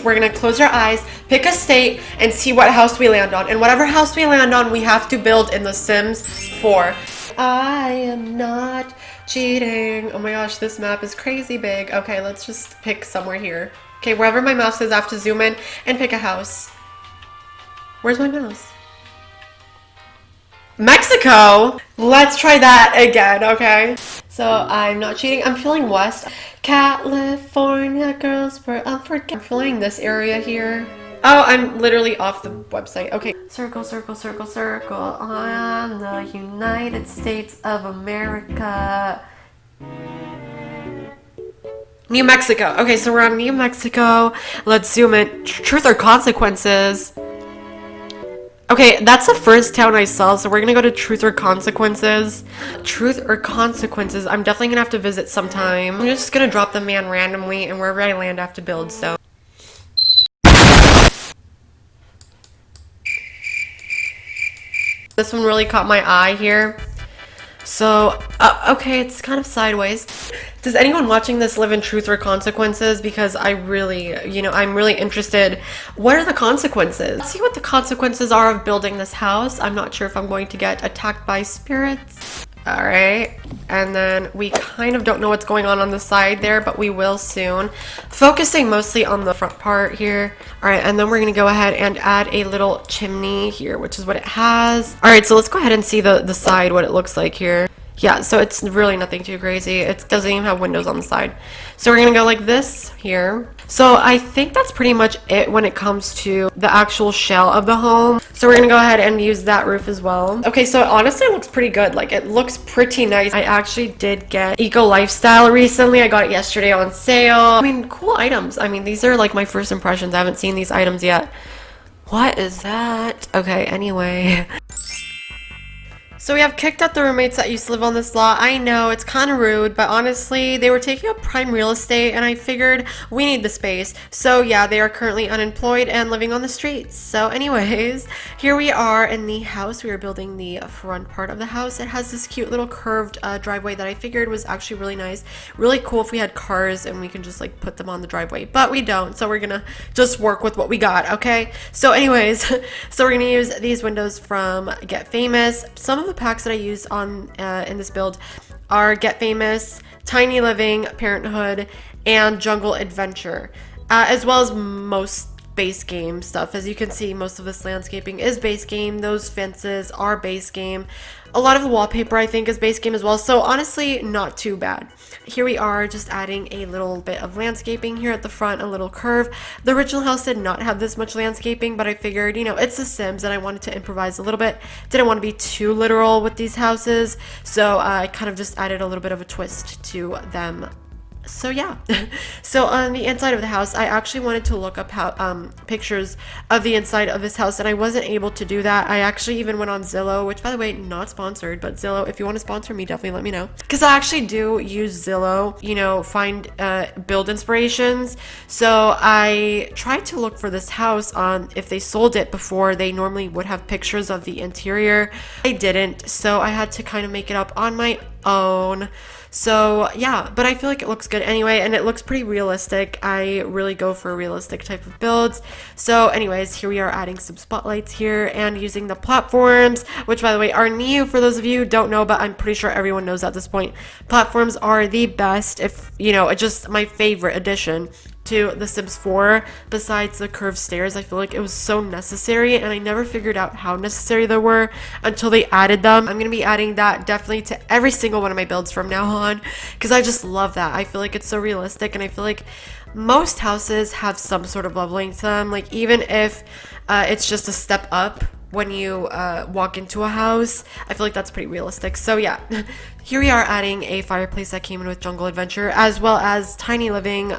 we're gonna close our eyes, pick a state, and see what house we land on. And whatever house we land on, we have to build in The Sims 4. I am not cheating. Oh my gosh, this map is crazy big. Okay, let's just pick somewhere here. Okay, wherever my mouse is, I have to zoom in and pick a house. Where's my mouse? Mexico? Let's try that again, okay? So I'm not cheating. I'm feeling west. California girls were unforgettable. I'm feeling this area here. Oh, I'm literally off the website. Okay. Circle, circle, circle, circle on the United States of America. New Mexico. Okay, so we're on New Mexico. Let's zoom in. Truth or consequences? Okay, that's the first town I saw, so we're gonna go to Truth or Consequences. Truth or Consequences. I'm definitely gonna have to visit sometime. I'm just gonna drop the man randomly, and wherever I land, I have to build, so. This one really caught my eye here. So, okay, it's kind of sideways. Does anyone watching this live in Truth or Consequences? Because I really, I'm really interested. What are the consequences? Let's see what the consequences are of building this house. I'm not sure if I'm going to get attacked by spirits. All right. And then we kind of don't know what's going on the side there, but we will soon. Focusing mostly on the front part here. All right, and then we're going to go ahead and add a little chimney here, which is what it has. All right, so let's go ahead and see the side, what it looks like here. Yeah, so it's really nothing too crazy. It doesn't even have windows on the side. So we're going to go like this here. So I think that's pretty much it when it comes to the actual shell of the home. So we're going to go ahead and use that roof as well. Okay, so honestly, it looks pretty good. Like, it looks pretty nice. I actually did get Eco Lifestyle recently. I got it yesterday on sale. I mean, cool items. I mean, these are like my first impressions. I haven't seen these items yet. What is that? Okay, anyway. So we have kicked out the roommates that used to live on this lot. I know, it's kind of rude, but honestly, they were taking up prime real estate, and I figured we need the space. So yeah, they are currently unemployed and living on the streets. So anyways, here we are in the house. We are building the front part of the house. It has this cute little curved driveway that I figured was actually really nice. Really cool if we had cars and we can just like put them on the driveway, but we don't. So we're gonna just work with what we got, okay? So anyways, so we're gonna use these windows from Get Famous. Some of the packs that I use on in this build are Get Famous, Tiny Living, Parenthood, and Jungle Adventure, as well as most base game stuff. As you can see, most of this landscaping is base game. Those fences are base game. A lot of the wallpaper I think is base game as well, so honestly not too bad. Here we are just adding a little bit of landscaping here at the front, a little curve. The original house did not have this much landscaping, but I figured, it's The Sims and I wanted to improvise a little bit. Didn't want to be too literal with these houses, so I kind of just added a little bit of a twist to them. So yeah, so on the inside of the house, I actually wanted to look up how pictures of the inside of this house, and I wasn't able to do that. I actually even went on Zillow, which by the way, not sponsored, but Zillow, if you want to sponsor me, definitely let me know, because I actually do use Zillow, find build inspirations. So I tried to look for this house on if they sold it before. They normally would have pictures of the interior. They didn't, so I had to kind of make it up on my own. So yeah, but I feel like it looks good anyway, and it looks pretty realistic. I really go for realistic type of builds. So anyways, here we are adding some spotlights here and using the platforms, which by the way are new for those of you who don't know, but I'm pretty sure everyone knows at this point. Platforms are the best, if it's just my favorite addition to The Sims 4 besides the curved stairs. I feel like it was so necessary, and I never figured out how necessary they were until they added them. I'm gonna be adding that definitely to every single one of my builds from now on, because I just love that. I feel like it's so realistic, and I feel like most houses have some sort of leveling to them, like even if it's just a step up when you walk into a house. I feel like that's pretty realistic. So yeah, here we are adding a fireplace that came in with Jungle Adventure, as well as Tiny Living.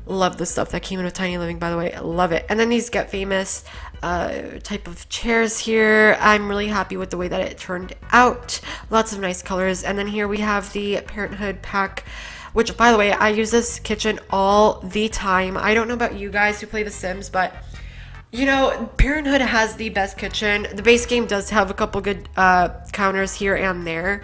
Love the stuff that came in with Tiny Living, by the way. I love it. And then these Get Famous type of chairs here. I'm really happy with the way that it turned out. Lots of nice colors. And then here we have the Parenthood pack, which by the way, I use this kitchen all the time. I don't know about you guys who play The Sims, but Parenthood has the best kitchen. The base game does have a couple good counters here and there,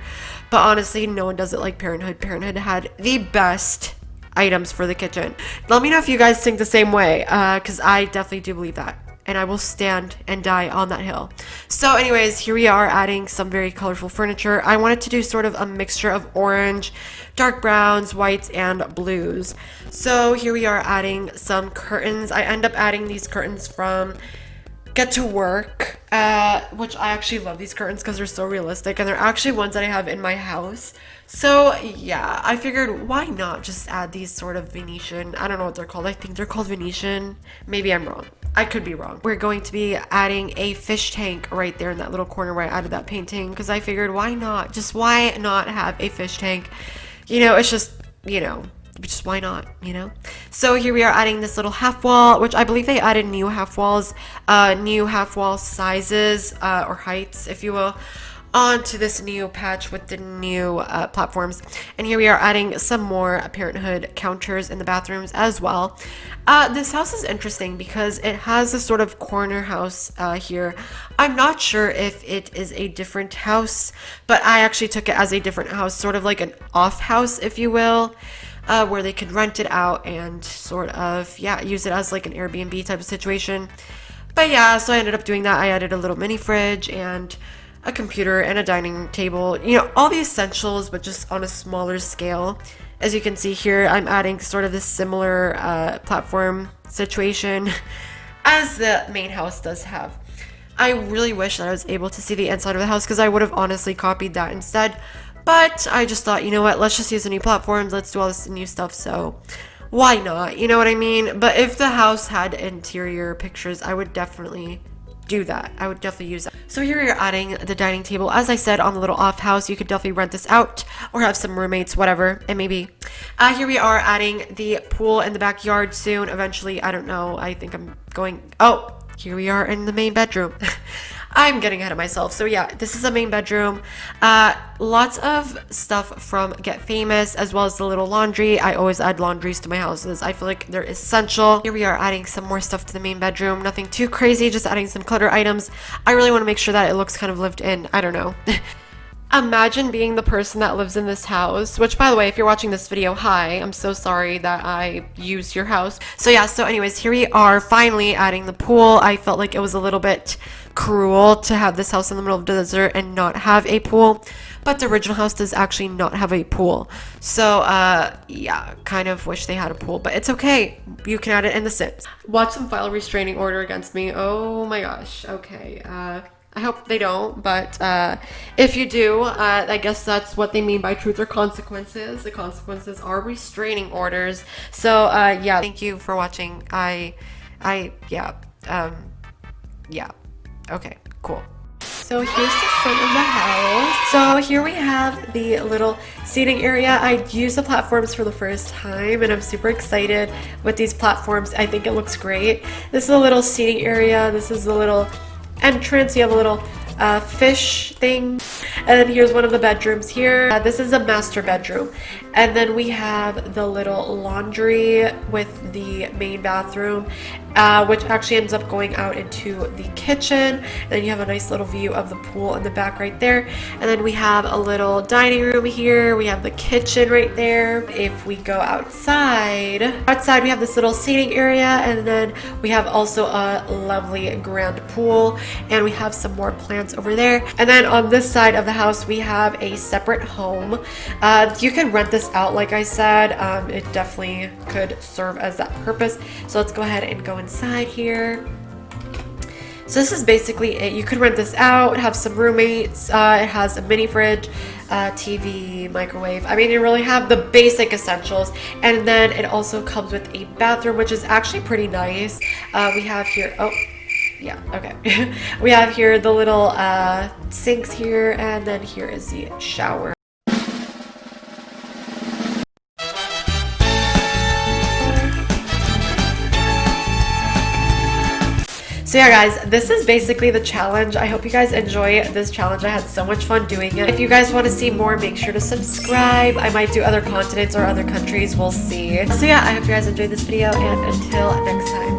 but honestly, no one does it like Parenthood. Parenthood had the best items for the kitchen. Let me know if you guys think the same way, because I definitely do believe that. And I will stand and die on that hill. So anyways, here we are adding some very colorful furniture. I wanted to do sort of a mixture of orange, dark browns, whites, and blues. So here we are adding some curtains. I end up adding these curtains from Get to Work, which I actually love these curtains because they're so realistic, and they're actually ones that I have in my house. So yeah, I figured why not just add these sort of Venetian, I don't know what they're called. I think they're called Venetian. Maybe I'm wrong. I could be wrong. We're going to be adding a fish tank right there in that little corner where I added that painting, because I figured why not? Just why not have a fish tank? You know, it's just, you know, just why not, you know? So here we are adding this little half wall, which I believe they added new half walls, new half wall sizes, or heights, if you will, onto this new patch with the new platforms. And here we are adding some more Parenthood counters in the bathrooms as well. This house is interesting because it has a sort of corner house here. I'm not sure if it is a different house, but I actually took it as a different house, sort of like an off house, if you will. Where they could rent it out and sort of, yeah, use it as like an Airbnb type of situation. But yeah, so I ended up doing that. I added a little mini fridge and a computer and a dining table, you know, all the essentials, but just on a smaller scale. As you can see here, I'm adding sort of this similar platform situation as the main house does have. I really wish that I was able to see the inside of the house, because I would have honestly copied that instead. But I just thought, you know what, let's just use the new platforms, let's do all this new stuff, so why not, you know what I mean? But if the house had interior pictures, I would definitely do that. I would definitely use that. So here we are adding the dining table. As I said, on the little off house, you could definitely rent this out or have some roommates, whatever it may be. Here we are adding the pool in the backyard soon. Eventually, I don't know. I think I'm going, oh, here we are in the main bedroom. I'm getting ahead of myself. So yeah, this is a main bedroom. Lots of stuff from Get Famous, as well as the little laundry. I always add laundries to my houses. I feel like they're essential. Here we are adding some more stuff to the main bedroom. Nothing too crazy, just adding some clutter items. I really want to make sure that it looks kind of lived in. I don't know. Imagine being the person that lives in this house, which, by the way, if you're watching this video, hi, I'm so sorry that I used your house. So yeah, so anyways, here we are finally adding the pool. I felt like it was a little bit cruel to have this house in the middle of the desert and not have a pool, but the original house does actually not have a pool. So yeah, kind of wish they had a pool, but it's okay. You can add it in The Sims. Watch them file a restraining order against me. Oh my gosh. Okay. I hope they don't, but if you do, I guess that's what they mean by truth or consequences. The consequences are restraining orders. So yeah, thank you for watching. Yeah. Okay, cool. So here's the front of the house. So here we have the little seating area. I used the platforms for the first time, and I'm super excited with these platforms. I think it looks great. This is a little seating area. This is a little entrance. You have a little fish thing, and then here's one of the bedrooms here. This is a master bedroom, and then we have the little laundry with the main bathroom, which actually ends up going out into the kitchen. And then you have a nice little view of the pool in the back right there, and then we have a little dining room here. We have the kitchen right there. If we go outside we have this little seating area, and then we have also a lovely grand pool, and we have some more plants over there. And then on this side of the house we have a separate home. You can rent this out, like I said. It definitely could serve as that purpose. So let's go ahead and go inside here. So this is basically it. You could rent this out, have some roommates. It has a mini fridge, TV, microwave. I mean, you really have the basic essentials. And then it also comes with a bathroom, which is actually pretty nice. We have here, oh yeah, okay. We have here the little sinks here, and then here is the shower. So yeah guys, this is basically the challenge. I hope you guys enjoy this challenge. I had so much fun doing it. If you guys want to see more, make sure to subscribe. I might do other continents or other countries, we'll see. So yeah, I hope you guys enjoyed this video, and until next time.